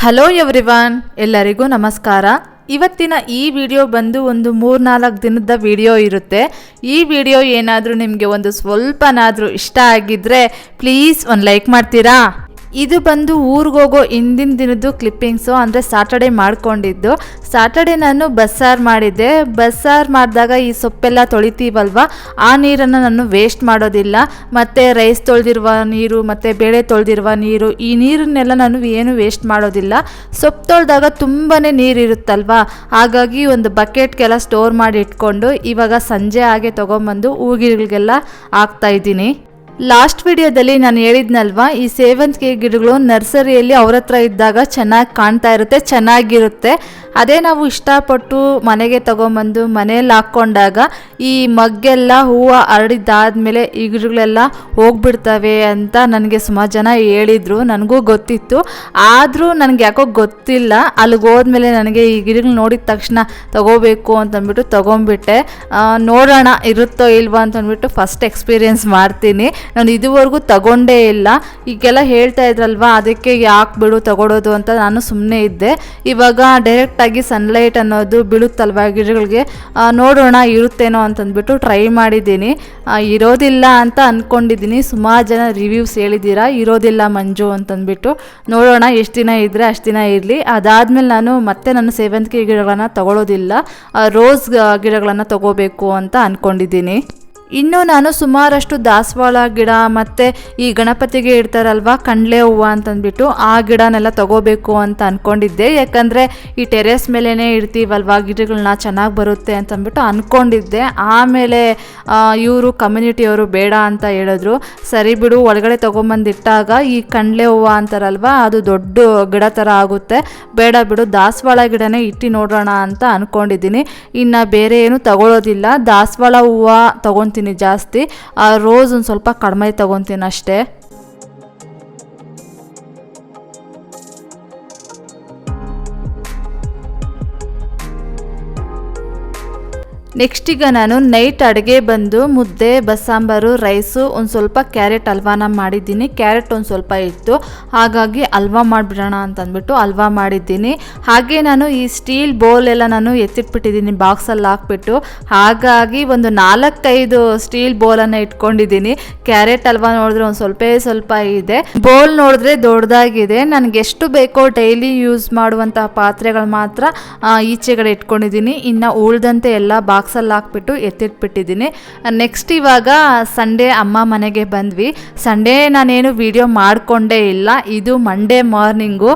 Hello everyone, ಎಲ್ಲರಿಗೂ ನಮಸ್ಕಾರ. ಇವತ್ತಿನ ಈ ವಿಡಿಯೋ ಬಂದು ಒಂದು 3-4 ದಿನದ ವಿಡಿಯೋ ಇರುತ್ತೆ. ಈ ವಿಡಿಯೋ ಏನಾದರೂ ನಿಮಗೆ ಒಂದು ಸ್ವಲ್ಪನಾದರೂ ಇಷ್ಟ ಆಗಿದ್ದರೆ ಪ್ಲೀಸ್ ಒಂದು ಲೈಕ್ ಮಾಡ್ತೀರಾ? ಇದು ಬಂದು ಊರಿಗೋಗೋ ಹಿಂದಿನ ದಿನದ್ದು ಕ್ಲಿಪ್ಪಿಂಗ್ಸು, ಅಂದರೆ ಸಾಟರ್ಡೆ ಮಾಡ್ಕೊಂಡಿದ್ದು. ಸಾಟರ್ಡೆ ನಾನು ಬಸ್ಸಾರು ಮಾಡಿದ್ದೆ. ಬಸ್ಸಾರು ಮಾಡಿದಾಗ ಈ ಸೊಪ್ಪೆಲ್ಲ ತೊಳಿತೀವಲ್ವ, ಆ ನೀರನ್ನು ನಾನು ವೇಸ್ಟ್ ಮಾಡೋದಿಲ್ಲ. ಮತ್ತು ರೈಸ್ ತೊಳೆದಿರುವ ನೀರು ಮತ್ತು ಬೇಳೆ ತೊಳೆದಿರುವ ನೀರು, ಈ ನೀರನ್ನೆಲ್ಲ ನಾನು ಏನು ವೇಸ್ಟ್ ಮಾಡೋದಿಲ್ಲ. ಸೊಪ್ಪು ತೊಳೆದಾಗ ತುಂಬಾ ನೀರಿರುತ್ತಲ್ವ, ಹಾಗಾಗಿ ಒಂದು ಬಕೆಟ್ಗೆಲ್ಲ ಸ್ಟೋರ್ ಮಾಡಿ ಇಟ್ಕೊಂಡು ಇವಾಗ ಸಂಜೆ ಹಾಗೆ ತೊಗೊಂಬಂದು ಹೂಗಿಡಗಳಿಗೆಲ್ಲ ಹಾಕ್ತಾಯಿದ್ದೀನಿ. ಲಾಸ್ಟ್ ವಿಡಿಯೋದಲ್ಲಿ ನಾನು ಹೇಳಿದ್ನಲ್ವ, ಈ ಸೇವಂತಿಗೆ ಗಿಡಗಳು ನರ್ಸರಿಯಲ್ಲಿ ಅವ್ರ ಹತ್ರ ಇದ್ದಾಗ ಚೆನ್ನಾಗಿ ಕಾಣ್ತಾ ಇರುತ್ತೆ, ಚೆನ್ನಾಗಿರುತ್ತೆ. ಅದೇ ನಾವು ಇಷ್ಟಪಟ್ಟು ಮನೆಗೆ ತೊಗೊಂಬಂದು ಮನೆಯಲ್ಲಿ ಹಾಕ್ಕೊಂಡಾಗ ಈ ಮಗ್ಗೆಲ್ಲ ಹೂವು ಹರಡಿದ್ದಾದ್ಮೇಲೆ ಈ ಗಿಡಗಳೆಲ್ಲ ಹೋಗ್ಬಿಡ್ತವೆ ಅಂತ ನನಗೆ ಸುಮಾರು ಜನ ಹೇಳಿದರು. ನನಗೂ ಗೊತ್ತಿತ್ತು, ಆದರೂ ನನಗೆ ಯಾಕೋ ಗೊತ್ತಿಲ್ಲ. ಅಲ್ಲಿಗೆ ಹೋದ್ಮೇಲೆ ನನಗೆ ಈ ಗಿಡಗಳು ನೋಡಿದ ತಕ್ಷಣ ತೊಗೋಬೇಕು ಅಂತಂದ್ಬಿಟ್ಟು ತೊಗೊಂಡ್ಬಿಟ್ಟೆ. ನೋಡೋಣ ಇರುತ್ತೋ ಇಲ್ವೋ ಅಂತಂದ್ಬಿಟ್ಟು ಫಸ್ಟ್ ಎಕ್ಸ್ಪೀರಿಯೆನ್ಸ್ ಮಾಡ್ತೀನಿ. ನಾನು ಇದುವರೆಗೂ ತಗೊಂಡೇ ಇಲ್ಲ. ಈಗೆಲ್ಲ ಹೇಳ್ತಾ ಇದ್ರಲ್ವ, ಅದಕ್ಕೆ ಯಾಕೆ ಬಿಡು ತಗೊಳ್ಳೋದು ಅಂತ ನಾನು ಸುಮ್ಮನೆ ಇದ್ದೆ. ಇವಾಗ ಡೈರೆಕ್ಟಾಗಿ ಸನ್ಲೈಟ್ ಅನ್ನೋದು ಬೀಳುತ್ತಲ್ವ ಗಿಡಗಳಿಗೆ, ನೋಡೋಣ ಇರುತ್ತೇನೋ ಅಂತಂದ್ಬಿಟ್ಟು ಟ್ರೈ ಮಾಡಿದ್ದೀನಿ. ಇರೋದಿಲ್ಲ ಅಂತ ಅಂದ್ಕೊಂಡಿದ್ದೀನಿ. ಸುಮಾರು ಜನ ರಿವ್ಯೂಸ್ ಹೇಳಿದ್ದೀರಾ ಇರೋದಿಲ್ಲ ಮಂಜು ಅಂತಂದ್ಬಿಟ್ಟು. ನೋಡೋಣ, ಎಷ್ಟು ದಿನ ಇದ್ದರೆ ಅಷ್ಟು ದಿನ ಇರಲಿ. ಅದಾದಮೇಲೆ ನಾನು ಸೇವಂತಿಗೆ ಗಿಡಗಳನ್ನು ತಗೊಳ್ಳೋದಿಲ್ಲ, ರೋಸ್ ಗಿಡಗಳನ್ನು ತಗೋಬೇಕು ಅಂತ ಅಂದ್ಕೊಂಡಿದ್ದೀನಿ. ಇನ್ನು ನಾನು ಸುಮಾರಷ್ಟು ದಾಸವಾಳ ಗಿಡ ಮತ್ತು ಈ ಗಣಪತಿಗೆ ಇಡ್ತಾರಲ್ವ ಕಂಡ್ಲೆ ಹೂವು ಅಂತಂದ್ಬಿಟ್ಟು, ಆ ಗಿಡನೆಲ್ಲ ತಗೋಬೇಕು ಅಂತ ಅಂದ್ಕೊಂಡಿದ್ದೆ. ಯಾಕಂದರೆ ಈ ಟೆರೆಸ್ ಮೇಲೇ ಇಡ್ತೀವಲ್ವ ಗಿಡಗಳನ್ನ, ಚೆನ್ನಾಗಿ ಬರುತ್ತೆ ಅಂತಂದ್ಬಿಟ್ಟು ಅಂದ್ಕೊಂಡಿದ್ದೆ. ಆಮೇಲೆ ಇವರು ಕಮ್ಯುನಿಟಿಯವರು ಬೇಡ ಅಂತ ಹೇಳಿದ್ರು. ಸರಿ ಬಿಡು, ಒಳಗಡೆ ತೊಗೊಂಬಂದಿಟ್ಟಾಗ ಈ ಕಂಡ್ಲೆ ಹೂವು ಅಂತಾರಲ್ವ, ಅದು ದೊಡ್ಡ ಗಿಡ ಥರ ಆಗುತ್ತೆ, ಬೇಡ ಬಿಡು ದಾಸವಾಳ ಗಿಡನೇ ಇಟ್ಟು ನೋಡೋಣ ಅಂತ ಅಂದ್ಕೊಂಡಿದ್ದೀನಿ. ಇನ್ನು ಬೇರೆ ಏನು ತಗೊಳ್ಳೋದಿಲ್ಲ, ದಾಸವಾಳ ಹೂವು ತೊಗೊತೀನಿ ಜಾಸ್ತಿ, ರೋಸ್ ಒಂದು ಸ್ವಲ್ಪ ಕಡಿಮೆ ತಗೊತೀನಿ ಅಷ್ಟೇ. ನೆಕ್ಸ್ಟ್ ಈಗ ನಾನು ನೈಟ್ ಅಡುಗೆ ಬಂದು ಮುದ್ದೆ, ಬಸ್ಸಾಂಬಾರು, ರೈಸು, ಒಂದು ಸ್ವಲ್ಪ ಕ್ಯಾರೆಟ್ ಹಲ್ವಾನ ಮಾಡಿದ್ದೀನಿ. ಕ್ಯಾರೆಟ್ ಒಂದು ಸ್ವಲ್ಪ ಇತ್ತು, ಹಾಗಾಗಿ ಹಲ್ವಾ ಮಾಡಿಬಿಡೋಣ ಅಂತಂದ್ಬಿಟ್ಟು ಹಲ್ವಾ ಮಾಡಿದ್ದೀನಿ. ಹಾಗೆ ನಾನು ಈ ಸ್ಟೀಲ್ ಬೌಲೆಲ್ಲ ನಾನು ಎತ್ತಿಟ್ಬಿಟ್ಟಿದ್ದೀನಿ ಬಾಕ್ಸಲ್ಲಿ ಹಾಕ್ಬಿಟ್ಟು. ಹಾಗಾಗಿ ಒಂದು 4-5 ಸ್ಟೀಲ್ ಬೌಲನ್ನು ಇಟ್ಕೊಂಡಿದ್ದೀನಿ. ಕ್ಯಾರೆಟ್ ಹಲ್ವಾ ನೋಡಿದ್ರೆ ಒಂದು ಸ್ವಲ್ಪ ಇದೆ, ಬೌಲ್ ನೋಡಿದ್ರೆ ದೊಡ್ಡದಾಗಿದೆ. ನನಗೆ ಎಷ್ಟು ಬೇಕೋ ಡೈಲಿ ಯೂಸ್ ಮಾಡುವಂತಹ ಪಾತ್ರೆಗಳು ಮಾತ್ರ ಈಚೆಗಡೆ ಇಟ್ಕೊಂಡಿದ್ದೀನಿ. ಇನ್ನು ಉಳಿದಂತೆ ಎಲ್ಲ ಬಾಕ್ಸಲ್ಲಿ ಹಾಕ್ಬಿಟ್ಟು ಎತ್ತಿಟ್ಬಿಟ್ಟಿದ್ದೀನಿ. ನೆಕ್ಸ್ಟ್ ಇವಾಗ ಸಂಡೇ ಅಮ್ಮ ಮನೆಗೆ ಬಂದ್ವಿ. ಸಂಡೇ ನಾನೇನು ವಿಡಿಯೋ ಮಾಡಿಕೊಂಡೇ ಇಲ್ಲ. ಇದು ಮಂಡೇ ಮಾರ್ನಿಂಗು.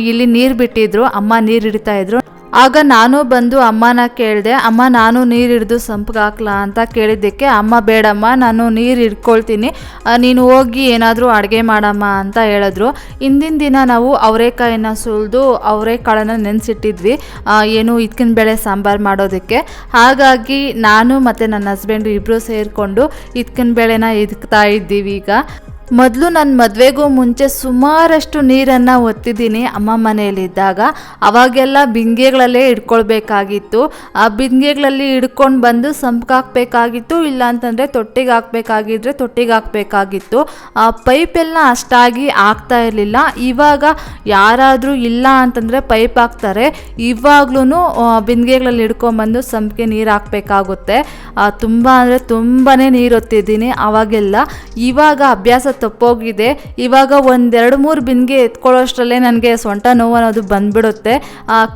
ಇಲ್ಲಿ ನೀರು ಬಿಟ್ಟಿದ್ರು, ಅಮ್ಮ ನೀರು ಹಿಡಿತಾ ಇದ್ರು. ಆಗ ನಾನು ಬಂದು ಅಮ್ಮನ ಕೇಳಿದೆ, ಅಮ್ಮ ನಾನು ನೀರು ಹಿಡಿದು ಸಂಪಿಗೆ ಹಾಕ್ಲಾ ಅಂತ ಕೇಳಿದ್ದಕ್ಕೆ ಅಮ್ಮ ಬೇಡಮ್ಮ, ನಾನು ನೀರು ಹಿಡ್ಕೊಳ್ತೀನಿ, ನೀನು ಹೋಗಿ ಏನಾದರೂ ಅಡುಗೆ ಮಾಡಮ್ಮ ಅಂತ ಹೇಳಿದ್ರು. ಹಿಂದಿನ ದಿನ ನಾವು ಅವರೆಕಾಯಿನ ಸುಲಿದು ಅವರೆಕಾಳನ್ನು ನೆನೆಸಿಟ್ಟಿದ್ವಿ, ಏನು ಇದ್ಕಿನ ಬೇಳೆ ಸಾಂಬಾರು ಮಾಡೋದಕ್ಕೆ. ಹಾಗಾಗಿ ನಾನು ಮತ್ತು ನನ್ನ ಹಸ್ಬೆಂಡು ಇಬ್ಬರು ಸೇರಿಕೊಂಡು ಇದ್ಕಿನ ಬೇಳೆನ ಇದ್ಕ್ತಾ ಇದ್ದೀವಿ. ಈಗ ಮೊದಲು ನನ್ನ ಮದುವೆಗೂ ಮುಂಚೆ ಸುಮಾರಷ್ಟು ನೀರನ್ನು ಒತ್ತಿದ್ದೀನಿ ಅಮ್ಮ ಮನೆಯಲ್ಲಿದ್ದಾಗ. ಅವಾಗೆಲ್ಲ ಬಿಂದಿಗೆಗಳಲ್ಲೇ ಇಟ್ಕೊಳ್ಬೇಕಾಗಿತ್ತು. ಆ ಬಿಂದಿಗೆಗಳಲ್ಲಿ ಹಿಡ್ಕೊಂಡು ಬಂದು ಸಂಪಿಗೆ ಹಾಕಬೇಕಾಗಿತ್ತು, ಇಲ್ಲ ಅಂತಂದರೆ ತೊಟ್ಟಿಗೆ ಹಾಕಬೇಕಾಗಿದ್ರೆ ತೊಟ್ಟಿಗೆ ಹಾಕಬೇಕಾಗಿತ್ತು. ಪೈಪೆಲ್ಲ ಅಷ್ಟಾಗಿ ಆಗ್ತಾ ಇರಲಿಲ್ಲ. ಇವಾಗ ಯಾರಾದರೂ ಇಲ್ಲ ಅಂತಂದರೆ ಪೈಪ್ ಹಾಕ್ತಾರೆ. ಇವಾಗ್ಲೂ ಬಿಂದಿಗೆಗಳಲ್ಲಿ ಹಿಡ್ಕೊಂಡ್ಬಂದು ಸಂಪಿಗೆ ನೀರು ಹಾಕಬೇಕಾಗುತ್ತೆ. ತುಂಬ ಅಂದರೆ ತುಂಬಾ ನೀರು ಒತ್ತಿದ್ದೀನಿ ಅವಾಗೆಲ್ಲ. ಇವಾಗ ಅಭ್ಯಾಸ ತಪ್ಪೋಗಿದೆ. ಇವಾಗ 1-2-3 ಬಿಂದಿಗೆ ಎತ್ಕೊಳ್ಳೋಷ್ಟರಲ್ಲೇ ನನಗೆ ಸೊಂಟ ನೋವು ಅನ್ನೋದು ಬಂದ್ಬಿಡುತ್ತೆ.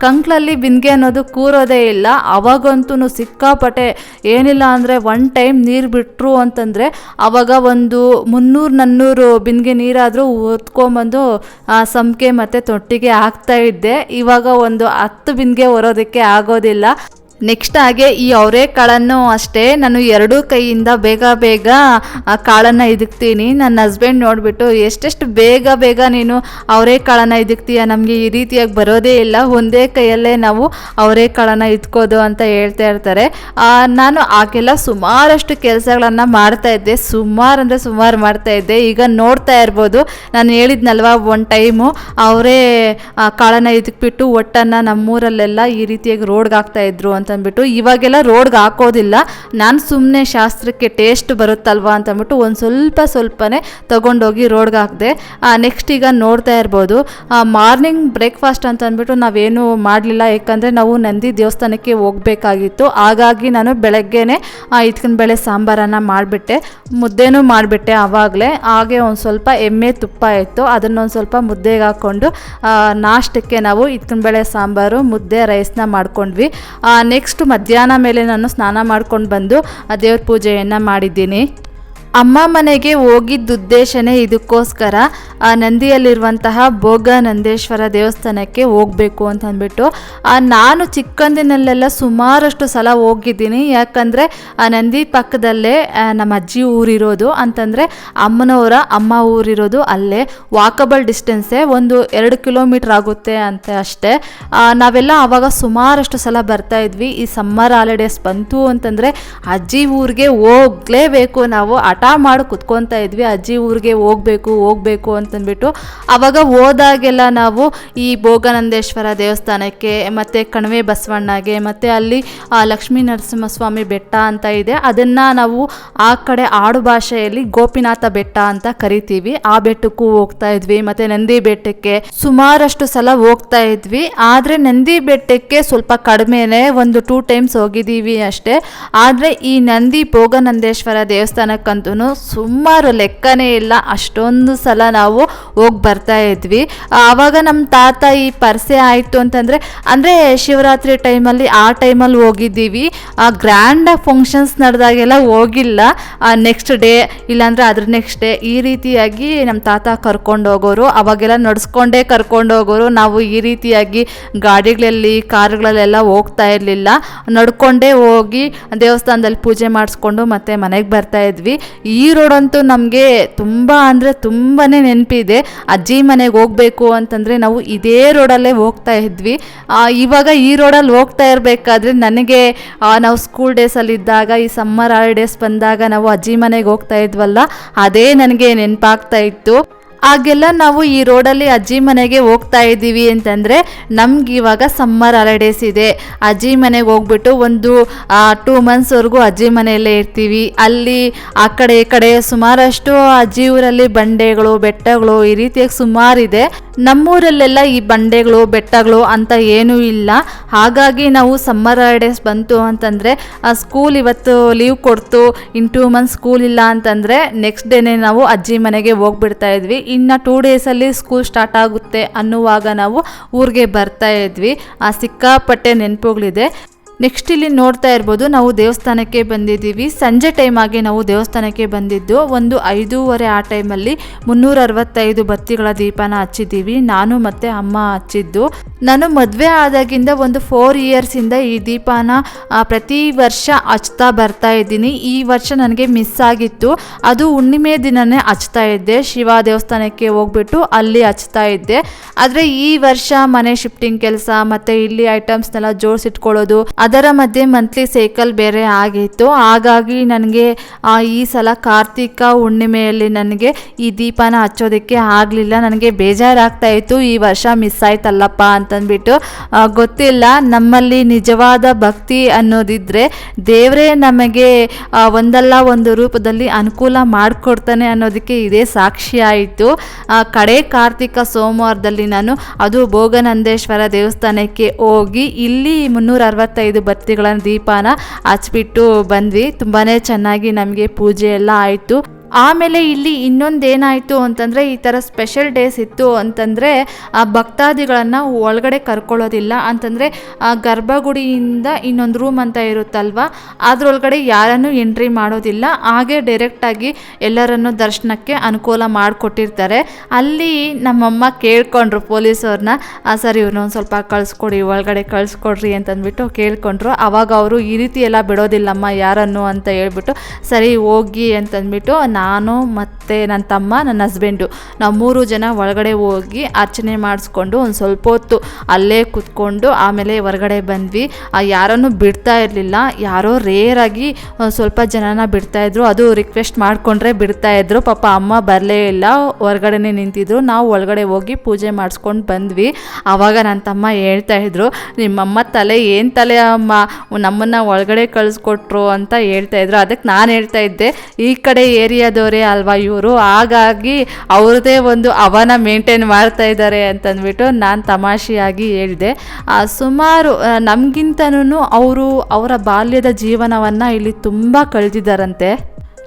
ಕಂಕ್ಳಲ್ಲಿ ಬಿಂದಿಗೆ ಅನ್ನೋದು ಕೂರೋದೇ ಇಲ್ಲ. ಅವಾಗಂತೂ ಸಿಕ್ಕಾಪಟ್ಟೆ, ಏನಿಲ್ಲ ಅಂದರೆ 1 ಟೈಮ್ ನೀರು ಬಿಟ್ಟರು ಅಂತಂದರೆ ಅವಾಗ ಒಂದು 300-400 ಬಿಂದಿಗೆ ನೀರಾದರೂ ಹೊತ್ಕೊಂಬಂದು ಸಂಪಿಗೆ ಮತ್ತು ತೊಟ್ಟಿಗೆ ಹಾಕ್ತಾ ಇದ್ದೆ. ಇವಾಗ ಒಂದು 10 ಬಿಂದಿಗೆ ಹೊರೋದಕ್ಕೆ ಆಗೋದಿಲ್ಲ. ನೆಕ್ಸ್ಟ್ ಹಾಗೆ ಈ ಅವರೆಕಾಳನ್ನು ಅಷ್ಟೇ ನಾನು 2 ಕೈಯಿಂದ ಬೇಗ ಕಾಳನ್ನು ಇದುಕ್ತೀನಿ. ನನ್ನ ಹಸ್ಬೆಂಡ್ ನೋಡಿಬಿಟ್ಟು ಎಷ್ಟೆಷ್ಟು ಬೇಗ ನೀನು ಅವರೆಕಾಳನ್ನು ಇದುಕ್ತೀಯ, ನಮಗೆ ಈ ರೀತಿಯಾಗಿ ಬರೋದೇ ಇಲ್ಲ, ಒಂದೇ ಕೈಯಲ್ಲೇ ನಾವು ಅವರೆಕಾಳನ್ನು ಇದ್ಕೋದು ಅಂತ ಹೇಳ್ತಾ ಇರ್ತಾರೆ. ನಾನು ಆಗೆಲ್ಲ ಸುಮಾರಷ್ಟು ಕೆಲಸಗಳನ್ನು ಮಾಡ್ತಾಯಿದ್ದೆ, ಸುಮಾರು ಮಾಡ್ತಾಯಿದ್ದೆ. ಈಗ ನೋಡ್ತಾ ಇರ್ಬೋದು, ನಾನು ಹೇಳಿದ್ನಲ್ವ ಒಂದು ಟೈಮು ಅವರೇ ಕಾಳನ್ನು ಇದ್ಬಿಟ್ಟು ಒಟ್ಟನ್ನು ನಮ್ಮೂರಲ್ಲೆಲ್ಲ ಈ ರೀತಿಯಾಗಿ ರೋಡ್ಗೆ ಹಾಕ್ತಾಯಿದ್ರು ಅಂತ ಅಂತಂದ್ಬಿಟ್ಟು. ಇವಾಗೆಲ್ಲ ರೋಡ್ಗೆ ಹಾಕೋದಿಲ್ಲ, ನಾನು ಸುಮ್ಮನೆ ಶಾಸ್ತ್ರಕ್ಕೆ ಟೇಸ್ಟ್ ಬರುತ್ತಲ್ವ ಅಂತಂದ್ಬಿಟ್ಟು ಒಂದು ಸ್ವಲ್ಪನೇ ತೊಗೊಂಡೋಗಿ ರೋಡ್ಗೆ ಹಾಕಿದೆ. ನೆಕ್ಸ್ಟ್ ಈಗ ನೋಡ್ತಾ ಇರ್ಬೋದು, ಮಾರ್ನಿಂಗ್ ಬ್ರೇಕ್ಫಾಸ್ಟ್ ಅಂತ ಅಂದ್ಬಿಟ್ಟು ನಾವೇನು ಮಾಡಲಿಲ್ಲ, ಯಾಕಂದರೆ ನಾವು ನಂದಿ ದೇವಸ್ಥಾನಕ್ಕೆ ಹೋಗಬೇಕಾಗಿತ್ತು. ಹಾಗಾಗಿ ನಾನು ಬೆಳಗ್ಗೆನೇ ಇಟ್ಕಿನ ಬೇಳೆ ಸಾಂಬಾರನ್ನು ಮಾಡಿಬಿಟ್ಟೆ, ಮುದ್ದೆನೂ ಮಾಡಿಬಿಟ್ಟೆ ಆವಾಗಲೇ. ಹಾಗೆ ಒಂದು ಸ್ವಲ್ಪ ಎಮ್ಮೆ ತುಪ್ಪ ಇತ್ತು, ಅದನ್ನೊಂದು ಸ್ವಲ್ಪ ಮುದ್ದೆಗೆ ಹಾಕ್ಕೊಂಡು ನಾಷ್ಟಕ್ಕೆ ನಾವು ಇಟ್ಕಿನ ಬೇಳೆ ಸಾಂಬಾರು, ಮುದ್ದೆ, ರೈಸ್ನ ಮಾಡ್ಕೊಂಡ್ವಿ. ನೆಕ್ಸ್ಟ್ ಮಧ್ಯಾಹ್ನ ಮೇಲೆ ನಾನು ಸ್ನಾನ ಮಾಡ್ಕೊಂಡು ಬಂದು ದೇವ್ರ ಪೂಜೆಯನ್ನು ಮಾಡಿದ್ದೀನಿ. ಅಮ್ಮ ಮನೆಗೆ ಹೋಗಿದ್ದ ಉದ್ದೇಶನೇ ಇದಕ್ಕೋಸ್ಕರ, ನಂದಿಯಲ್ಲಿರುವಂತಹ ಭೋಗ ನಂದೇಶ್ವರ ದೇವಸ್ಥಾನಕ್ಕೆ ಹೋಗಬೇಕು ಅಂತ ಅಂದ್ಬಿಟ್ಟು. ನಾನು ಚಿಕ್ಕಂದಿನಲ್ಲೆಲ್ಲ ಸುಮಾರಷ್ಟು ಸಲ ಹೋಗಿದ್ದೀನಿ, ಯಾಕಂದರೆ ನಂದಿ ಪಕ್ಕದಲ್ಲೇ ನಮ್ಮ ಅಜ್ಜಿ ಊರಿರೋದು, ಅಂತಂದರೆ ಅಮ್ಮನವರ ಅಮ್ಮ ಊರಿರೋದು ಅಲ್ಲೇ. ವಾಕಬಲ್ ಡಿಸ್ಟೆನ್ಸೇ, ಒಂದು 2 ಕಿಲೋಮೀಟ್ರ್ ಆಗುತ್ತೆ ಅಂತ ಅಷ್ಟೇ. ನಾವೆಲ್ಲ ಆವಾಗ ಸುಮಾರಷ್ಟು ಸಲ ಬರ್ತಾಯಿದ್ವಿ. ಈ ಸಮ್ಮರ್ ಹಾಲಿಡೇಸ್ ಬಂತು ಅಂತಂದರೆ ಅಜ್ಜಿ ಊರಿಗೆ ಹೋಗಲೇಬೇಕು, ನಾವು ಹಠ ಮಾಡಿ ಕುತ್ಕೊತಾ ಇದ್ವಿ, ಅಜ್ಜಿ ಊರಿಗೆ ಹೋಗಬೇಕು ಅಂತಂದ್ಬಿಟ್ಟು. ಆವಾಗ ಹೋದಾಗೆಲ್ಲ ನಾವು ಈ ಭೋಗನಂದೇಶ್ವರ ದೇವಸ್ಥಾನಕ್ಕೆ, ಮತ್ತು ಕಣಿವೆ ಬಸವಣ್ಣಗೆ, ಮತ್ತು ಅಲ್ಲಿ ಲಕ್ಷ್ಮೀ ನರಸಿಂಹಸ್ವಾಮಿ ಬೆಟ್ಟ ಅಂತ ಇದೆ, ಅದನ್ನು ನಾವು ಆ ಕಡೆ ಆಡು ಭಾಷೆಯಲ್ಲಿ ಗೋಪಿನಾಥ ಬೆಟ್ಟ ಅಂತ ಕರಿತೀವಿ, ಆ ಬೆಟ್ಟಕ್ಕೂ ಹೋಗ್ತಾ ಇದ್ವಿ. ಮತ್ತು ನಂದಿ ಬೆಟ್ಟಕ್ಕೆ ಸುಮಾರಷ್ಟು ಸಲ ಹೋಗ್ತಾ ಇದ್ವಿ. ಆದರೆ ನಂದಿ ಬೆಟ್ಟಕ್ಕೆ ಸ್ವಲ್ಪ ಕಡಿಮೆನೇ, ಒಂದು 2 ಟೈಮ್ಸ್ ಹೋಗಿದ್ದೀವಿ ಅಷ್ಟೇ. ಆದರೆ ಈ ನಂದಿ ಭೋಗನಂದೇಶ್ವರ ದೇವಸ್ಥಾನಕ್ಕಂತೂ ಸುಮಾರು ಲೆಕ್ಕನೇ ಇಲ್ಲ, ಅಷ್ಟೊಂದು ಸಲ ನಾವು ಹೋಗಿ ಬರ್ತಾ ಇದ್ವಿ. ಆವಾಗ ನಮ್ಮ ತಾತ ಈ ಪರಿಚಯ ಆಯಿತು ಅಂತಂದರೆ, ಅಂದರೆ ಶಿವರಾತ್ರಿ ಟೈಮಲ್ಲಿ, ಆ ಟೈಮಲ್ಲಿ ಹೋಗಿದ್ದೀವಿ. ಗ್ರ್ಯಾಂಡಾಗಿ ಫಂಕ್ಷನ್ಸ್ ನಡೆದಾಗೆಲ್ಲ ಹೋಗಿಲ್ಲ. ನೆಕ್ಸ್ಟ್ ಡೇ ಇಲ್ಲಾಂದರೆ ಅದ್ರ ನೆಕ್ಸ್ಟ್ ಡೇ ಈ ರೀತಿಯಾಗಿ ನಮ್ಮ ತಾತ ಕರ್ಕೊಂಡು ಹೋಗೋರು. ಅವಾಗೆಲ್ಲ ನಡೆಸ್ಕೊಂಡೇ ಕರ್ಕೊಂಡು ಹೋಗೋರು. ನಾವು ಈ ರೀತಿಯಾಗಿ ಗಾಡಿಗಳಲ್ಲಿ, ಕಾರುಗಳಲ್ಲೆಲ್ಲ ಹೋಗ್ತಾ ಇರಲಿಲ್ಲ, ನಡ್ಕೊಂಡೇ ಹೋಗಿ ದೇವಸ್ಥಾನದಲ್ಲಿ ಪೂಜೆ ಮಾಡಿಸ್ಕೊಂಡು ಮತ್ತೆ ಮನೆಗೆ ಬರ್ತಾ ಇದ್ವಿ. ಈ ರೋಡಂತೂ ನಮಗೆ ತುಂಬ ಅಂದರೆ ತುಂಬಾ ನೆನಪಿದೆ. ಅಜ್ಜಿ ಮನೆಗೆ ಹೋಗಬೇಕು ಅಂತಂದರೆ ನಾವು ಇದೇ ರೋಡಲ್ಲೇ ಹೋಗ್ತಾ ಇದ್ವಿ. ಇವಾಗ ಈ ರೋಡಲ್ಲಿ ಹೋಗ್ತಾ ಇರಬೇಕಾದ್ರೆ ನನಗೆ ನಾವು ಸ್ಕೂಲ್ ಡೇಸಲ್ಲಿದ್ದಾಗ, ಈ ಸಮ್ಮರ್ ಹಾಲಿಡೇಸ್ ಬಂದಾಗ ನಾವು ಅಜ್ಜಿ ಮನೆಗೆ ಹೋಗ್ತಾ ಇದ್ವಲ್ಲ, ಅದೇ ನನಗೆ ನೆನಪಾಗ್ತಾ ಇತ್ತು. ಆಗೆಲ್ಲ ನಾವು ಈ ರೋಡಲ್ಲಿ ಅಜ್ಜಿ ಮನೆಗೆ ಹೋಗ್ತಾ ಇದ್ದೀವಿ ಅಂತಂದರೆ ನಮ್ಗೆ ಇವಾಗ ಸಮ್ಮರ್ ಹಾಲಿಡೇಸ್ ಇದೆ, ಅಜ್ಜಿ ಮನೆಗೆ ಹೋಗ್ಬಿಟ್ಟು ಒಂದು 2 ಮಂತ್ಸ್ವರೆಗೂ ಅಜ್ಜಿ ಮನೆಯಲ್ಲೇ ಇರ್ತೀವಿ. ಅಲ್ಲಿ ಆ ಕಡೆ ಈ ಕಡೆ ಸುಮಾರಷ್ಟು ಅಜ್ಜಿ ಊರಲ್ಲಿ ಬಂಡೆಗಳು, ಬೆಟ್ಟಗಳು ಈ ರೀತಿಯಾಗಿ ಸುಮಾರಿದೆ. ನಮ್ಮೂರಲ್ಲೆಲ್ಲ ಈ ಬಂಡೆಗಳು, ಬೆಟ್ಟಗಳು ಅಂತ ಏನೂ ಇಲ್ಲ. ಹಾಗಾಗಿ ನಾವು ಸಮ್ಮರ್ ಹಾಲಿಡೇಸ್ ಬಂತು ಅಂತಂದರೆ, ಸ್ಕೂಲ್ ಇವತ್ತು ಲೀವ್ ಕೊಡ್ತು, ಇನ್ 2 ಮಂತ್ಸ್ ಸ್ಕೂಲ್ ಇಲ್ಲ ಅಂತಂದರೆ ನೆಕ್ಸ್ಟ್ ಡೇನೇ ನಾವು ಅಜ್ಜಿ ಮನೆಗೆ ಹೋಗ್ಬಿಡ್ತಾ ಇದ್ವಿ. ಇನ್ನು 2 ಡೇಸಲ್ಲಿ ಸ್ಕೂಲ್ ಸ್ಟಾರ್ಟ್ ಆಗುತ್ತೆ ಅನ್ನುವಾಗ ನಾವು ಊರಿಗೆ ಬರ್ತಾ ಇದ್ವಿ. ಸಿಕ್ಕಾಪಟ್ಟೆ ನೆನಪುಗಳಿದೆ. ನೆಕ್ಸ್ಟ್ ಇಲ್ಲಿ ನೋಡ್ತಾ ಇರ್ಬೋದು, ನಾವು ದೇವಸ್ಥಾನಕ್ಕೆ ಬಂದಿದ್ದೀವಿ. ಸಂಜೆ ಟೈಮ್ ಆಗಿ ನಾವು ದೇವಸ್ಥಾನಕ್ಕೆ ಬಂದಿದ್ದು. ಒಂದು 5:30 ಆ ಟೈಮಲ್ಲಿ 365 ಬತ್ತಿಗಳ ದೀಪನ ಹಚ್ಚಿದ್ದೀವಿ, ನಾನು ಮತ್ತು ಅಮ್ಮ ಹಚ್ಚಿದ್ದು. ನಾನು ಮದುವೆ ಆದಾಗಿಂದ ಒಂದು 4 ಇಯರ್ಸಿಂದ ಈ ದೀಪನ ಪ್ರತಿ ವರ್ಷ ಹಚ್ತಾ ಬರ್ತಾ ಇದ್ದೀನಿ. ಈ ವರ್ಷ ನನಗೆ ಮಿಸ್ ಆಗಿತ್ತು, ಅದು ಹುಣ್ಣಿಮೆ ದಿನನೇ ಹಚ್ತಾ ಇದ್ದೆ. ಶಿವ ದೇವಸ್ಥಾನಕ್ಕೆ ಹೋಗ್ಬಿಟ್ಟು ಅಲ್ಲಿ ಹಚ್ತಾ ಇದ್ದೆ. ಆದರೆ ಈ ವರ್ಷ ಮನೆ ಶಿಫ್ಟಿಂಗ್ ಕೆಲಸ ಮತ್ತು ಇಲ್ಲಿ ಐಟಮ್ಸ್ನೆಲ್ಲ ಜೋಡಿಸಿಟ್ಕೊಳ್ಳೋದು, ಅದರ ಮಧ್ಯೆ ಮಂತ್ಲಿ ಸೈಕಲ್ ಬೇರೆ ಆಗಿತ್ತು. ಹಾಗಾಗಿ ನನಗೆ ಈ ಸಲ ಕಾರ್ತಿಕ ಹುಣ್ಣಿಮೆಯಲ್ಲಿ ನನಗೆ ಈ ದೀಪನ ಹಚ್ಚೋದಕ್ಕೆ ಆಗಲಿಲ್ಲ. ನನಗೆ ಬೇಜಾರಾಗ್ತಾ ಇತ್ತು, ಈ ವರ್ಷ ಮಿಸ್ ಆಯ್ತಲ್ಲಪ್ಪ ಅಂತಂದ್ಬಿಟ್ಟು. ಗೊತ್ತಿಲ್ಲ, ನಮ್ಮಲ್ಲಿ ನಿಜವಾದ ಭಕ್ತಿ ಅನ್ನೋದಿದ್ರೆ ದೇವರೇ ನಮಗೆ ಒಂದಲ್ಲ ಒಂದು ರೂಪದಲ್ಲಿ ಅನುಕೂಲ ಮಾಡಿಕೊಡ್ತಾನೆ ಅನ್ನೋದಕ್ಕೆ ಇದೇ ಸಾಕ್ಷಿ ಆಯಿತು. ಕಡೆ ಕಾರ್ತಿಕ ಸೋಮವಾರದಲ್ಲಿ ನಾನು ಅದು ಭೋಗನಂದೇಶ್ವರ ದೇವಸ್ಥಾನಕ್ಕೆ ಹೋಗಿ ಇಲ್ಲಿ 365 ಬತ್ತಿಗಳ ದೀಪನ ಹಚ್ಬಿಟ್ಟು ಬಂದ್ವಿ. ತುಂಬಾ ಚೆನ್ನಾಗಿ ನಮಗೆ ಪೂಜೆ ಎಲ್ಲ ಆಯಿತು. ಆಮೇಲೆ ಇಲ್ಲಿ ಇನ್ನೊಂದೇನಾಯಿತು ಅಂತಂದರೆ, ಈ ಥರ ಸ್ಪೆಷಲ್ ಡೇಸ್ ಇತ್ತು ಅಂತಂದರೆ ಭಕ್ತಾದಿಗಳನ್ನು ಒಳಗಡೆ ಕರ್ಕೊಳ್ಳೋದಿಲ್ಲ. ಅಂತಂದರೆ ಗರ್ಭಗುಡಿಯಿಂದ ಇನ್ನೊಂದು ರೂಮ್ ಅಂತ ಇರುತ್ತಲ್ವ, ಅದರೊಳಗಡೆ ಯಾರನ್ನು ಎಂಟ್ರಿ ಮಾಡೋದಿಲ್ಲ. ಹಾಗೆ ಡೈರೆಕ್ಟಾಗಿ ಎಲ್ಲರನ್ನು ದರ್ಶನಕ್ಕೆ ಅನುಕೂಲ ಮಾಡಿಕೊಟ್ಟಿರ್ತಾರೆ. ಅಲ್ಲಿ ನಮ್ಮಮ್ಮ ಕೇಳ್ಕೊಂಡ್ರು ಪೊಲೀಸವ್ರನ್ನ, ಸರ್ ಇವ್ರನ್ನೊಂದು ಸ್ವಲ್ಪ ಕಳಿಸ್ಕೊಡಿ, ಒಳಗಡೆ ಕಳಿಸ್ಕೊಡ್ರಿ ಅಂತಂದ್ಬಿಟ್ಟು ಕೇಳ್ಕೊಂಡ್ರು. ಆವಾಗ ಅವರು ಈ ರೀತಿ ಎಲ್ಲ ಬಿಡೋದಿಲ್ಲಮ್ಮ ಯಾರನ್ನು ಅಂತ ಹೇಳ್ಬಿಟ್ಟು, ಸರಿ ಹೋಗಿ ಅಂತಂದ್ಬಿಟ್ಟು ನಾನು ಮತ್ತು ನನ್ನ ತಮ್ಮ, ನನ್ನ ಹಸ್ಬೆಂಡು, ನಾವು 3 ಜನ ಒಳಗಡೆ ಹೋಗಿ ಅರ್ಚನೆ ಮಾಡಿಸ್ಕೊಂಡು ಒಂದು ಸ್ವಲ್ಪ ಹೊತ್ತು ಅಲ್ಲೇ ಕೂತ್ಕೊಂಡು ಆಮೇಲೆ ಹೊರಗಡೆ ಬಂದ್ವಿ. ಯಾರನ್ನು ಬಿಡ್ತಾ ಇರಲಿಲ್ಲ, ಯಾರೋ ರೇರಾಗಿ ಸ್ವಲ್ಪ ಜನನ ಬಿಡ್ತಾಯಿದ್ರು, ಅದು ರಿಕ್ವೆಸ್ಟ್ ಮಾಡಿಕೊಂಡ್ರೆ ಬಿಡ್ತಾಯಿದ್ರು. ಪಾಪ ಅಮ್ಮ ಬರಲೇ ಇಲ್ಲ, ಹೊರಗಡೆನೇ ನಿಂತಿದ್ರು. ನಾವು ಒಳಗಡೆ ಹೋಗಿ ಪೂಜೆ ಮಾಡಿಸ್ಕೊಂಡು ಬಂದ್ವಿ. ಆವಾಗ ನನ್ನ ತಮ್ಮ ಹೇಳ್ತಾಯಿದ್ರು, ನಿಮ್ಮಮ್ಮ ಏನು ತಲೆ ಅಮ್ಮ, ನಮ್ಮನ್ನು ಒಳಗಡೆ ಕಳಿಸ್ಕೊಟ್ರು ಅಂತ ಹೇಳ್ತಾಯಿದ್ರು. ಅದಕ್ಕೆ ನಾನು ಹೇಳ್ತಾ ಇದ್ದೆ, ಈ ಕಡೆ ಏರಿಯಾದವರೇ ಅಲ್ವಾ ಇವರು, ಹಾಗಾಗಿ ಅವ್ರದ್ದೇ ಒಂದು ಅವನ ಮೇಂಟೈನ್ ಮಾಡ್ತಾ ಇದ್ದಾರೆ ಅಂತಂದ್ಬಿಟ್ಟು ನಾನು ತಮಾಷೆಯಾಗಿ ಹೇಳಿದೆ. ಸುಮಾರು ನಮಗಿಂತನೂ ಅವರ ಬಾಲ್ಯದ ಜೀವನವನ್ನು ಇಲ್ಲಿ ತುಂಬ ಕಳೆದಿದ್ದಾರಂತೆ.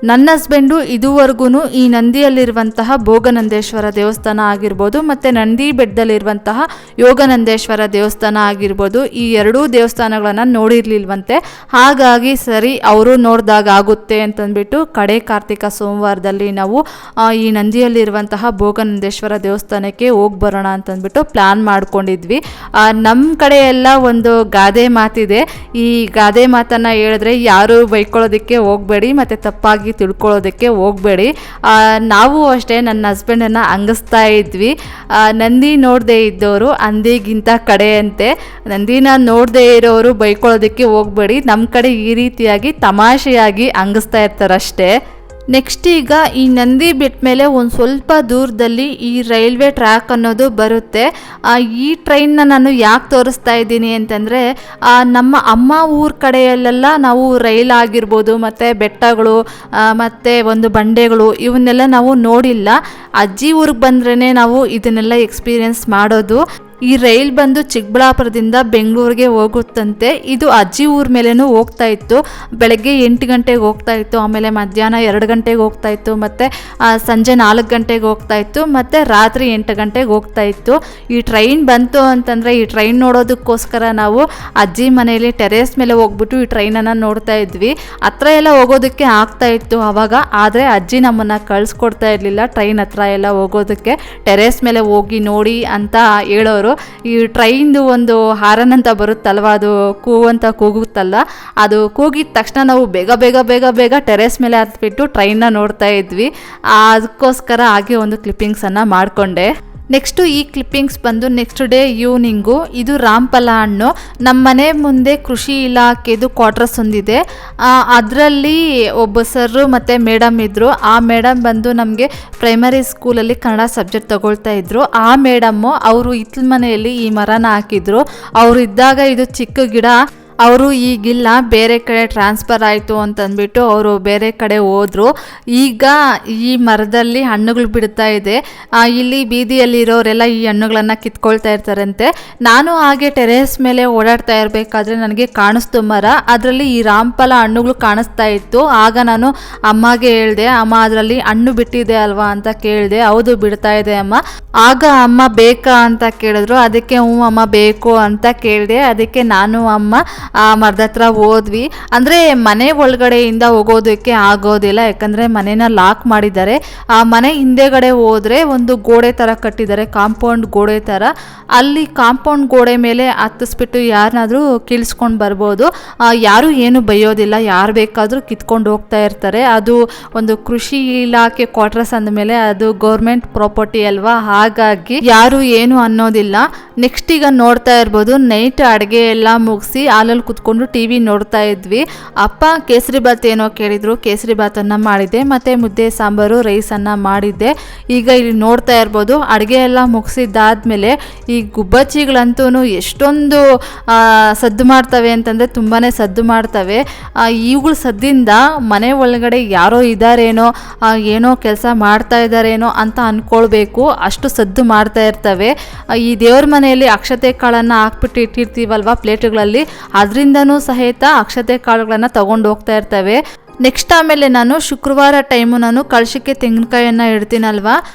ನನ್ನ ಹಸ್ಬೆಂಡು ಇದುವರೆಗೂ ಈ ನಂದಿಯಲ್ಲಿರುವಂತಹ ಭೋಗನಂದೇಶ್ವರ ದೇವಸ್ಥಾನ ಆಗಿರ್ಬೋದು ಮತ್ತು ನಂದಿ ಬೆಟ್ಟದಲ್ಲಿರುವಂತಹ ಯೋಗನಂದೇಶ್ವರ ದೇವಸ್ಥಾನ ಆಗಿರ್ಬೋದು, ಈ ಎರಡೂ ದೇವಸ್ಥಾನಗಳನ್ನು ನೋಡಿರಲಿಲ್ವಂತೆ. ಹಾಗಾಗಿ ಸರಿ ಅವರು ನೋಡಿದಾಗ ಆಗುತ್ತೆ ಅಂತಂದ್ಬಿಟ್ಟು ಕಡೆ ಕಾರ್ತಿಕ ಸೋಮವಾರದಲ್ಲಿ ನಾವು ಈ ನಂದಿಯಲ್ಲಿರುವಂತಹ ಭೋಗನಂದೇಶ್ವರ ದೇವಸ್ಥಾನಕ್ಕೆ ಹೋಗಿ ಬರೋಣ ಅಂತಂದ್ಬಿಟ್ಟು ಪ್ಲ್ಯಾನ್ ಮಾಡ್ಕೊಂಡಿದ್ವಿ. ನಮ್ಮ ಕಡೆ ಎಲ್ಲ ಒಂದು ಗಾದೆ ಮಾತಿದೆ, ಈ ಗಾದೆ ಮಾತನ್ನು ಹೇಳಿದ್ರೆ ಯಾರು ಬೈಕೊಳ್ಳೋದಕ್ಕೆ ಹೋಗಬೇಡಿ ಮತ್ತು ತಪ್ಪಾಗಿ ತಿಳ್ಕೊಳ್ಳೋದಕ್ಕೆ ಹೋಗಬೇಡಿ. ನಾವು ಅಷ್ಟೇ ನನ್ನ ಹಸ್ಬೆಂಡನ್ನು ಹಂಗಿಸ್ತಾ ಇದ್ವಿ. ನಂದಿ ನೋಡದೇ ಇದ್ದವರು ಹಂದಿಗಿಂತ ಕಡೆಯಂತೆ, ನಂದಿನ ನೋಡದೇ ಇರೋರು ಬೈಕೊಳ್ಳೋದಕ್ಕೆ ಹೋಗಬೇಡಿ. ನಮ್ಮ ಕಡೆ ಈ ರೀತಿಯಾಗಿ ತಮಾಷೆಯಾಗಿ ಹಂಗಿಸ್ತಾ ಇರ್ತಾರಷ್ಟೇ. ನೆಕ್ಸ್ಟ್ ಈಗ ಈ ನಂದಿ ಬೆಟ್ಟ ಮೇಲೆ ಒಂದು ಸ್ವಲ್ಪ ದೂರದಲ್ಲಿ ಈ ರೈಲ್ವೆ ಟ್ರ್ಯಾಕ್ ಅನ್ನೋದು ಬರುತ್ತೆ. ಈ ಟ್ರೈನ್ನ ನಾನು ಯಾಕೆ ತೋರಿಸ್ತಾ ಇದ್ದೀನಿ ಅಂತಂದರೆ, ನಮ್ಮ ಅಮ್ಮ ಊರ ಕಡೆಯಲ್ಲೆಲ್ಲ ನಾವು ರೈಲ್ ಆಗಿರ್ಬೋದು ಮತ್ತು ಬೆಟ್ಟಗಳು ಮತ್ತು ಒಂದು ಬಂಡೆಗಳು ಇವನ್ನೆಲ್ಲ ನಾವು ನೋಡಿಲ್ಲ. ಅಜ್ಜಿ ಊರಿಗೆ ಬಂದ್ರೇ ನಾವು ಇದನ್ನೆಲ್ಲ ಎಕ್ಸ್ಪೀರಿಯೆನ್ಸ್ ಮಾಡೋದು. ಈ ರೈಲ್ ಬಂದು ಚಿಕ್ಕಬಳ್ಳಾಪುರದಿಂದ ಬೆಂಗಳೂರಿಗೆ ಹೋಗುತ್ತಂತೆ. ಇದು ಅಜ್ಜಿ ಊರ ಮೇಲೇನೂ ಹೋಗ್ತಾ ಇತ್ತು. ಬೆಳಗ್ಗೆ 8 ಗಂಟೆಗೆ ಹೋಗ್ತಾ ಇತ್ತು, ಆಮೇಲೆ ಮಧ್ಯಾಹ್ನ 2 ಗಂಟೆಗೆ ಹೋಗ್ತಾ ಇತ್ತು, ಮತ್ತು ಸಂಜೆ 4 ಗಂಟೆಗೆ ಹೋಗ್ತಾ ಇತ್ತು, ಮತ್ತು ರಾತ್ರಿ 8 ಗಂಟೆಗೆ ಹೋಗ್ತಾ ಇತ್ತು. ಈ ಟ್ರೈನ್ ಬಂತು ಅಂತಂದರೆ ಈ ಟ್ರೈನ್ ನೋಡೋದಕ್ಕೋಸ್ಕರ ನಾವು ಅಜ್ಜಿ ಮನೆಯಲ್ಲಿ ಟೆರೇಸ್ ಮೇಲೆ ಹೋಗ್ಬಿಟ್ಟು ಈ ಟ್ರೈನನ್ನು ನೋಡ್ತಾ ಇದ್ವಿ. ಹತ್ರ ಎಲ್ಲ ಹೋಗೋದಕ್ಕೆ ಆಗ್ತಾ ಇತ್ತು ಆವಾಗ, ಆದರೆ ಅಜ್ಜಿ ನಮ್ಮನ್ನು ಕಳಿಸ್ಕೊಡ್ತಾ ಇರಲಿಲ್ಲ ಟ್ರೈನ್ ಹತ್ರ ಎಲ್ಲ ಹೋಗೋದಕ್ಕೆ. ಟೆರೇಸ್ ಮೇಲೆ ಹೋಗಿ ನೋಡಿ ಅಂತ ಹೇಳೋರು. ಈ ಟ್ರೈನ್ದು ಒಂದು ಹಾರನ್ ಅಂತ ಬರುತ್ತಲ್ವ, ಅದು ಕೂವಂತ ಕೂಗುತ್ತಲ್ಲ, ಅದು ಕೂಗಿದ ತಕ್ಷಣ ನಾವು ಬೇಗ ಬೇಗ ಬೇಗ ಬೇಗ ಟೆರೇಸ್ ಮೇಲೆ ಹತ್ಬಿಟ್ಟು ಟ್ರೈನ್ನ ನೋಡ್ತಾ ಇದ್ವಿ. ಅದಕ್ಕೋಸ್ಕರ ಹಾಗೆ ಒಂದು ಕ್ಲಿಪ್ಪಿಂಗ್ಸನ್ನು ಮಾಡಿಕೊಂಡೆ. ನೆಕ್ಸ್ಟು ಈ ಕ್ಲಿಪ್ಪಿಂಗ್ಸ್ ಬಂದು ನೆಕ್ಸ್ಟ್ ಡೇ ಈವ್ನಿಂಗು. ಇದು ರಾಮಫಲ ಹಣ್ಣು. ನಮ್ಮ ಮನೆ ಮುಂದೆ ಕೃಷಿ ಇಲಾಖೆದು ಕ್ವಾರ್ಟರ್ಸ್ ಒಂದಿದೆ. ಅದರಲ್ಲಿ ಒಬ್ಬ ಸರ್ರು ಮತ್ತು ಮೇಡಮ್ ಇದ್ದರು. ಆ ಮೇಡಮ್ ಬಂದು ನಮಗೆ ಪ್ರೈಮರಿ ಸ್ಕೂಲಲ್ಲಿ ಕನ್ನಡ ಸಬ್ಜೆಕ್ಟ್ ತಗೊಳ್ತಾ ಇದ್ರು. ಆ ಮೇಡಮ್ಮು ಅವರು ಹಿತ್ತಲ ಮನೆಯಲ್ಲಿ ಈ ಮರನ ಹಾಕಿದ್ರು. ಅವರು ಇದ್ದಾಗ ಇದು ಚಿಕ್ಕ ಗಿಡ, ಅವರು ಈಗಿಲ್ಲ, ಬೇರೆ ಕಡೆ ಟ್ರಾನ್ಸ್ಫರ್ ಆಯಿತು ಅಂತಂದ್ಬಿಟ್ಟು ಅವರು ಬೇರೆ ಕಡೆ ಹೋದರು. ಈಗ ಈ ಮರದಲ್ಲಿ ಹಣ್ಣುಗಳು ಬಿಡ್ತಾ ಇದೆ. ಇಲ್ಲಿ ಬೀದಿಯಲ್ಲಿರೋರೆಲ್ಲ ಈ ಹಣ್ಣುಗಳನ್ನು ಕಿತ್ಕೊಳ್ತಾ ಇರ್ತಾರಂತೆ. ನಾನು ಹಾಗೆ ಟೆರೇಸ್ ಮೇಲೆ ಓಡಾಡ್ತಾ ಇರಬೇಕಾದ್ರೆ ನನಗೆ ಕಾಣಿಸ್ತು ಮರ, ಅದರಲ್ಲಿ ಈ ರಾಮಫಲ ಹಣ್ಣುಗಳು ಕಾಣಿಸ್ತಾ ಇತ್ತು. ಆಗ ನಾನು ಅಮ್ಮಗೆ ಹೇಳಿದೆ, ಅಮ್ಮ ಅದರಲ್ಲಿ ಹಣ್ಣು ಬಿಟ್ಟಿದೆ ಅಲ್ವಾ ಅಂತ ಕೇಳಿದೆ. ಹೌದು ಬಿಡ್ತಾ ಇದೆ ಅಮ್ಮ. ಆಗ ಅಮ್ಮ ಬೇಕಾ ಅಂತ ಕೇಳಿದ್ರು. ಅದಕ್ಕೆ ಹ್ಞೂ ಅಮ್ಮ ಬೇಕು ಅಂತ ಕೇಳಿದೆ. ಅದಕ್ಕೆ ನಾನು ಅಮ್ಮ ಆ ಮರದ ಹತ್ರ ಹೋದ್ವಿ. ಅಂದರೆ ಮನೆ ಒಳಗಡೆಯಿಂದ ಹೋಗೋದಕ್ಕೆ ಆಗೋದಿಲ್ಲ, ಯಾಕಂದರೆ ಮನೇನ ಲಾಕ್ ಮಾಡಿದ್ದಾರೆ. ಆ ಮನೆ ಹಿಂದೆಗಡೆ ಹೋದರೆ ಒಂದು ಗೋಡೆ ಥರ ಕಟ್ಟಿದ್ದಾರೆ, ಕಾಂಪೌಂಡ್ ಗೋಡೆ ಥರ. ಅಲ್ಲಿ ಕಾಂಪೌಂಡ್ ಗೋಡೆ ಮೇಲೆ ಹತ್ತಿಸ್ಬಿಟ್ಟು ಯಾರನ್ನಾದರೂ ಕೀಳ್ಸ್ಕೊಂಡು ಬರ್ಬೋದು. ಯಾರೂ ಏನು ಬೈಯೋದಿಲ್ಲ, ಯಾರು ಬೇಕಾದರೂ ಕಿತ್ಕೊಂಡು ಹೋಗ್ತಾ ಇರ್ತಾರೆ. ಅದು ಒಂದು ಕೃಷಿ ಇಲಾಖೆ ಕ್ವಾರ್ಟರ್ಸ್ ಅಂದಮೇಲೆ ಅದು ಗೌರ್ಮೆಂಟ್ ಪ್ರಾಪರ್ಟಿ ಅಲ್ವಾ, ಹಾಗಾಗಿ ಯಾರು ಏನು ಅನ್ನೋದಿಲ್ಲ. ನೆಕ್ಸ್ಟ್ ಈಗ ನೋಡ್ತಾ ಇರ್ಬೋದು, ನೈಟ್ ಅಡುಗೆ ಎಲ್ಲ ಮುಗಿಸಿ ಹಾಲಲ್ಲಿ ಕುತ್ಕೊಂಡು ಟಿವಿ ನೋಡ್ತಾ ಇದ್ವಿ. ಅಪ್ಪ ಕೇಸರಿ ಬಾತ್ ಏನೋ ಕೇಳಿದ್ರು, ಕೇಸರಿ ಬಾತನ್ನು ಮಾಡಿದ್ದೆ, ಮತ್ತು ಮುದ್ದೆ ಸಾಂಬಾರು ರೈಸನ್ನು ಮಾಡಿದ್ದೆ. ಈಗ ಇಲ್ಲಿ ನೋಡ್ತಾ ಇರ್ಬೋದು, ಅಡುಗೆ ಎಲ್ಲ ಮುಗಿಸಿದ್ದಾದ್ಮೇಲೆ ಈ ಗುಬ್ಬಚ್ಚಿಗಳಂತೂ ಎಷ್ಟೊಂದು ಸದ್ದು ಮಾಡ್ತವೆ ಅಂತಂದರೆ ತುಂಬಾ ಸದ್ದು ಮಾಡ್ತವೆ. ಇವುಗಳ ಸದ್ದಿಂದ ಮನೆ ಒಳಗಡೆ ಯಾರೋ ಇದ್ದಾರೇನೋ, ಏನೋ ಕೆಲಸ ಮಾಡ್ತಾ ಇದ್ದಾರೇನೋ ಅಂತ ಅಂದ್ಕೊಳ್ಬೇಕು, ಅಷ್ಟು ಸದ್ದು ಮಾಡ್ತಾ ಇರ್ತವೆ. ಈ ದೇವ್ರ ಮನೆಯಲ್ಲಿ ಅಕ್ಷತೆ ಕಾಳನ್ನು ಹಾಕ್ಬಿಟ್ಟು ಇಟ್ಟಿರ್ತೀವಲ್ವ ಪ್ಲೇಟುಗಳಲ್ಲಿ, ಅದರಿಂದನೂ ಸಹಿತ ಅಕ್ಷತೆ ಕಾಳುಗಳನ್ನು ತಗೊಂಡು ಹೋಗ್ತಾ ಇರ್ತವೆ. ನೆಕ್ಸ್ಟ್ ಆಮೇಲೆ ನಾನು ಶುಕ್ರವಾರ ಟೈಮು ನಾನು ಕಳಶಕ್ಕೆ ತೆಂಗಿನಕಾಯನ್ನು ಇಡ್ತೀನಲ್ವ,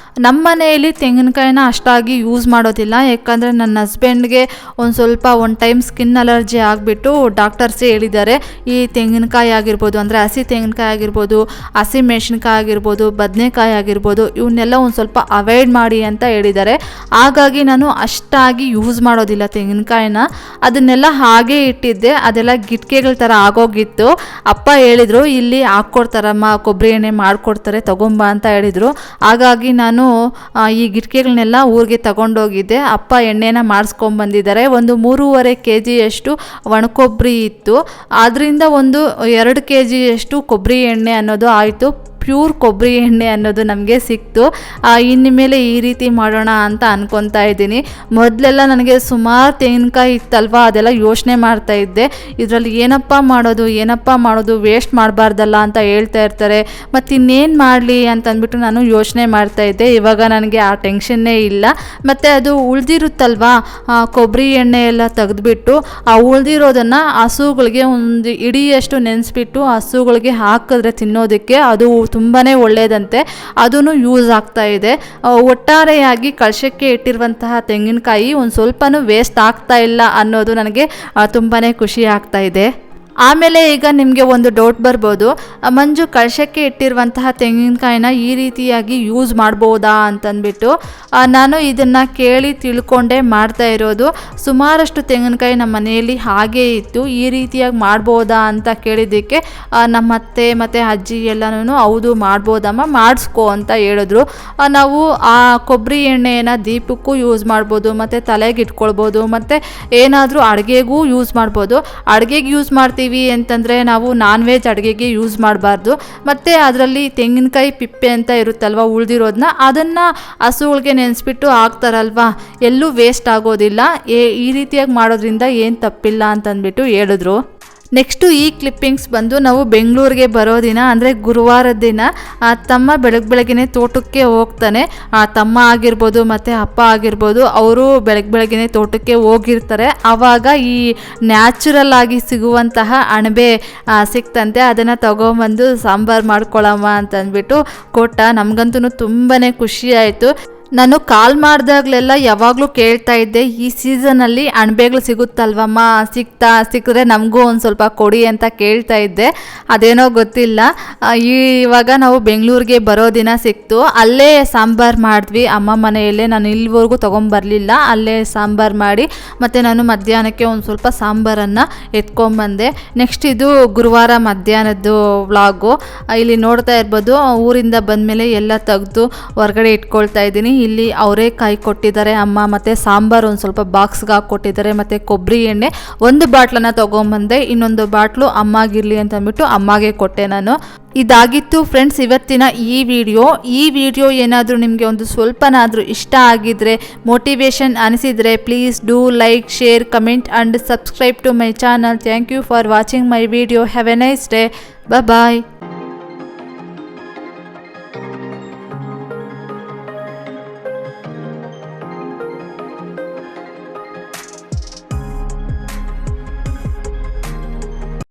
ನಮ್ಮ ಮನೆಯಲ್ಲಿ ತೆಂಗಿನಕಾಯಿನ ಅಷ್ಟಾಗಿ ಯೂಸ್ ಮಾಡೋದಿಲ್ಲ. ಯಾಕಂದರೆ ನನ್ನ ಹಸ್ಬೆಂಡ್ಗೆ ಒಂದು ಟೈಮ್ ಸ್ಕಿನ್ ಅಲರ್ಜಿ ಆಗಿಬಿಟ್ಟು ಡಾಕ್ಟರ್ಸೇ ಹೇಳಿದ್ದಾರೆ, ಈ ತೆಂಗಿನಕಾಯಿ ಆಗಿರ್ಬೋದು, ಅಂದರೆ ಹಸಿ ತೆಂಗಿನಕಾಯಿ ಆಗಿರ್ಬೋದು, ಹಸಿ ಮೆಣಸಿನ್ಕಾಯಿ ಆಗಿರ್ಬೋದು, ಬದನೆಕಾಯಿ ಆಗಿರ್ಬೋದು, ಇವನ್ನೆಲ್ಲ ಒಂದು ಸ್ವಲ್ಪ ಅವಾಯ್ಡ್ ಮಾಡಿ ಅಂತ ಹೇಳಿದ್ದಾರೆ. ಹಾಗಾಗಿ ನಾನು ಅಷ್ಟಾಗಿ ಯೂಸ್ ಮಾಡೋದಿಲ್ಲ ತೆಂಗಿನಕಾಯಿನ. ಅದನ್ನೆಲ್ಲ ಹಾಗೇ ಇಟ್ಟಿದ್ದೆ, ಅದೆಲ್ಲ ಗಿಟ್ಕೆಗಳ ಥರ ಆಗೋಗಿತ್ತು. ಅಪ್ಪ ಹೇಳಿದರು, ಇಲ್ಲಿ ಇಲ್ಲಿ ಹಾಕ್ಕೊಡ್ತಾರಮ್ಮ, ಕೊಬ್ಬರಿ ಎಣ್ಣೆ ಮಾಡಿಕೊಡ್ತಾರೆ ತಗೊಂಬ ಅಂತ ಹೇಳಿದರು. ಹಾಗಾಗಿ ನಾನು ಈ ಗಿಟ್ಕೆಗಳನ್ನೆಲ್ಲ ಊರಿಗೆ ತಗೊಂಡೋಗಿದ್ದೆ. ಅಪ್ಪ ಎಣ್ಣೆನ ಮಾಡಿಸ್ಕೊಂಬಂದಿದ್ದಾರೆ. ಒಂದು 3.5 kg ಒಣಕೊಬ್ಬರಿ ಇತ್ತು. ಅದರಿಂದ ಒಂದು 2 kg ಕೊಬ್ಬರಿ ಎಣ್ಣೆ ಅನ್ನೋದು ಆಯಿತು. ಪ್ಯೂರ್ ಕೊಬ್ಬರಿ ಎಣ್ಣೆ ಅನ್ನೋದು ನಮಗೆ ಸಿಕ್ತು. ಇನ್ನು ಮೇಲೆ ಈ ರೀತಿ ಮಾಡೋಣ ಅಂತ ಅನ್ಕೊತಾ ಇದ್ದೀನಿ. ಮೊದಲೆಲ್ಲ ನನಗೆ ಸುಮಾರು ತೆಂಗಿನಕಾಯಿ ಇತ್ತಲ್ವ, ಅದೆಲ್ಲ ಯೋಚನೆ ಮಾಡ್ತಾ ಇದ್ದೆ, ಇದರಲ್ಲಿ ಏನಪ್ಪ ಮಾಡೋದು, ವೇಸ್ಟ್ ಮಾಡಬಾರ್ದಲ್ಲ ಅಂತ ಹೇಳ್ತಾ ಇರ್ತಾರೆ, ಮತ್ತು ಇನ್ನೇನು ಮಾಡಲಿ ಅಂತ ಅಂದ್ಬಿಟ್ಟು ನಾನು ಯೋಚನೆ ಮಾಡ್ತಾ ಇದ್ದೆ. ಇವಾಗ ನನಗೆ ಆ ಟೆನ್ಷನ್ನೇ ಇಲ್ಲ. ಮತ್ತು ಅದು ಉಳಿದಿರುತ್ತಲ್ವ ಕೊಬ್ಬರಿ ಎಣ್ಣೆ ಎಲ್ಲ ತೆಗೆದುಬಿಟ್ಟು ಆ ಉಳಿದಿರೋದನ್ನು ಹಸುಗಳಿಗೆ ಒಂದು ಇಡಿಯಷ್ಟು ನೆನೆಸ್ಬಿಟ್ಟು ಹಸುಗಳಿಗೆ ಹಾಕಿದ್ರೆ ತಿನ್ನೋದಕ್ಕೆ ಅದು ತುಂಬಾ ಒಳ್ಳೆಯದಂತೆ. ಅದೂ ಯೂಸ್ ಆಗ್ತಾ ಇದೆ. ಒಟ್ಟಾರೆಯಾಗಿ ಕಳಶಕ್ಕೆ ಇಟ್ಟಿರುವಂತಹ ತೆಂಗಿನಕಾಯಿ ಒಂದು ಸ್ವಲ್ಪನೂ ವೇಸ್ಟ್ ಆಗ್ತಾ ಇಲ್ಲ ಅನ್ನೋದು ನನಗೆ ತುಂಬಾ ಖುಷಿ ಆಗ್ತಾ ಇದೆ. ಆಮೇಲೆ ಈಗ ನಿಮಗೆ ಒಂದು ಡೌಟ್ ಬರ್ಬೋದು, ಮಂಜು ಕಳಶಕ್ಕೆ ಇಟ್ಟಿರುವಂತಹ ತೆಂಗಿನಕಾಯಿನ ಈ ರೀತಿಯಾಗಿ ಯೂಸ್ ಮಾಡ್ಬೋದಾ ಅಂತಂದ್ಬಿಟ್ಟು. ನಾನು ಇದನ್ನು ಕೇಳಿ ತಿಳ್ಕೊಂಡೇ ಮಾಡ್ತಾ ಇರೋದು. ಸುಮಾರಷ್ಟು ತೆಂಗಿನಕಾಯಿ ನಮ್ಮ ಮನೆಯಲ್ಲಿ ಹಾಗೇ ಇತ್ತು. ಈ ರೀತಿಯಾಗಿ ಮಾಡ್ಬೋದಾ ಅಂತ ಕೇಳಿದ್ದಕ್ಕೆ ನಮ್ಮ ಅತ್ತೆ ಮತ್ತು ಅಜ್ಜಿ ಎಲ್ಲನೂ ಹೌದು ಮಾಡ್ಬೋದಮ್ಮ, ಮಾಡಿಸ್ಕೊ ಅಂತ ಹೇಳಿದ್ರು. ನಾವು ಆ ಕೊಬ್ಬರಿ ಎಣ್ಣೆನ ದೀಪಕ್ಕೂ ಯೂಸ್ ಮಾಡ್ಬೋದು, ಮತ್ತು ತಲೆಗೆ ಇಟ್ಕೊಳ್ಬೋದು, ಮತ್ತು ಏನಾದರೂ ಅಡುಗೆಗೂ ಯೂಸ್ ಮಾಡ್ಬೋದು. ಅಡುಗೆಗೆ ಯೂಸ್ ಮಾಡ್ತೀವಿ ಅಂತಂದರೆ ನಾವು ನಾನ್ ವೆಜ್ ಅಡುಗೆಗೆ ಯೂಸ್ ಮಾಡಬಾರ್ದು. ಮತ್ತು ಅದರಲ್ಲಿ ತೆಂಗಿನಕಾಯಿ ಪಿಪ್ಪೆ ಅಂತ ಇರುತ್ತಲ್ವ ಉಳಿದಿರೋದನ್ನ, ಅದನ್ನು ಹಸುಗಳಿಗೆ ನೆನೆಸ್ಬಿಟ್ಟು ಹಾಕ್ತಾರಲ್ವ, ಎಲ್ಲೂ ವೇಸ್ಟ್ ಆಗೋದಿಲ್ಲ. ಈ ರೀತಿಯಾಗಿ ಮಾಡೋದ್ರಿಂದ ಏನು ತಪ್ಪಿಲ್ಲ ಅಂತಂದ್ಬಿಟ್ಟು ಹೇಳಿದ್ರು. ನೆಕ್ಸ್ಟು ಈ ಕ್ಲಿಪ್ಪಿಂಗ್ಸ್ ಬಂದು ನಾವು ಬೆಂಗಳೂರಿಗೆ ಬರೋ ದಿನ ಅಂದರೆ ಗುರುವಾರದ ದಿನ ತಮ್ಮ ಬೆಳಗ್ಗೆನೇ ತೋಟಕ್ಕೆ ಹೋಗ್ತಾನೆ. ತಮ್ಮ ಆಗಿರ್ಬೋದು ಮತ್ತು ಅಪ್ಪ ಆಗಿರ್ಬೋದು, ಅವರು ಬೆಳಗ್ಗೆನೇ ತೋಟಕ್ಕೆ ಹೋಗಿರ್ತಾರೆ. ಆವಾಗ ಈ ನ್ಯಾಚುರಲ್ ಆಗಿ ಸಿಗುವಂತಹ ಅಣಬೆ ಸಿಕ್ತಂತೆ. ಅದನ್ನು ತಗೊಂಬಂದು ಸಾಂಬಾರು ಮಾಡ್ಕೊಳ್ಳಮ್ಮ ಅಂತಂದ್ಬಿಟ್ಟು ಕೊಟ್ಟ. ನಮಗಂತೂ ತುಂಬಾ ಖುಷಿ ಆಯಿತು. ನಾನು ಕಾಲ್ ಮಾಡಿದಾಗಲೆಲ್ಲ ಯಾವಾಗಲೂ ಕೇಳ್ತಾ ಇದ್ದೆ, ಈ ಸೀಸನಲ್ಲಿ ಅಣಬೆಗಳು ಸಿಗುತ್ತಲ್ವಮ್ಮ, ಸಿಕ್ಕಿದ್ರೆ ನಮಗೂ ಒಂದು ಸ್ವಲ್ಪ ಕೊಡಿ ಅಂತ ಕೇಳ್ತಾ ಇದ್ದೆ. ಅದೇನೋ ಗೊತ್ತಿಲ್ಲ, ಇವಾಗ ನಾವು ಬೆಂಗಳೂರಿಗೆ ಬರೋ ದಿನ ಸಿಕ್ತು. ಅಲ್ಲೇ ಸಾಂಬಾರು ಮಾಡಿದ್ವಿ ಅಮ್ಮ ಮನೆಯಲ್ಲೇ. ನಾನು ಇಲ್ಲಿವರೆಗೂ ತೊಗೊಂಬರಲಿಲ್ಲ. ಅಲ್ಲೇ ಸಾಂಬಾರು ಮಾಡಿ ಮತ್ತು ನಾನು ಮಧ್ಯಾಹ್ನಕ್ಕೆ ಒಂದು ಸ್ವಲ್ಪ ಸಾಂಬಾರನ್ನು ಎತ್ಕೊಂಬಂದೆ. ನೆಕ್ಸ್ಟ್ ಇದು ಗುರುವಾರ ಮಧ್ಯಾಹ್ನದ್ದು ವ್ಲಾಗು. ಇಲ್ಲಿ ನೋಡ್ತಾ ಇರ್ಬೋದು, ಊರಿಂದ ಬಂದಮೇಲೆ ಎಲ್ಲ ತೆಗೆದು ಹೊರಗಡೆ ಇಟ್ಕೊಳ್ತಾ ಇದ್ದೀನಿ. ಇಲ್ಲಿ ಅವರೇಕಾಯಿ ಕೊಟ್ಟಿದ್ದಾರೆ ಅಮ್ಮ, ಮತ್ತು ಸಾಂಬಾರು ಒಂದು ಸ್ವಲ್ಪ ಬಾಕ್ಸ್ಗೆ ಹಾಕ್ಕೊಟ್ಟಿದ್ದಾರೆ, ಮತ್ತು ಕೊಬ್ಬರಿ ಎಣ್ಣೆ ಒಂದು ಬಾಟ್ಲನ್ನು ತೊಗೊಂಬಂದೆ. ಇನ್ನೊಂದು ಬಾಟ್ಲು ಅಮ್ಮಾಗಿರಲಿ ಅಂತ ಅಂದ್ಬಿಟ್ಟು ಅಮ್ಮಗೆ ಕೊಟ್ಟೆ ನಾನು. ಇದಾಗಿತ್ತು ಫ್ರೆಂಡ್ಸ್ ಇವತ್ತಿನ ಈ ವಿಡಿಯೋ ಏನಾದರೂ ನಿಮಗೆ ಒಂದು ಸ್ವಲ್ಪನಾದರೂ ಇಷ್ಟ ಆಗಿದ್ದರೆ, ಮೋಟಿವೇಶನ್ ಅನಿಸಿದರೆ, please do like, share, comment and subscribe to my channel. Thank you for watching my video. Have a nice day. Bye.